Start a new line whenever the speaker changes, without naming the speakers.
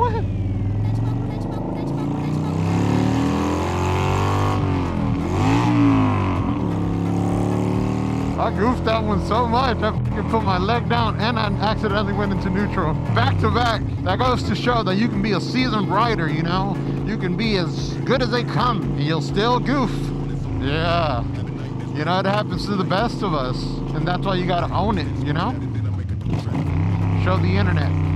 What? I goofed that one so much, I fucking put my leg down and I accidentally went into neutral. Back to back. That goes to show that you can be a seasoned rider, you know? You can be as good as they come and you'll still goof. Yeah. You know, it happens to the best of us. And that's why you gotta own it, you know? Show the internet.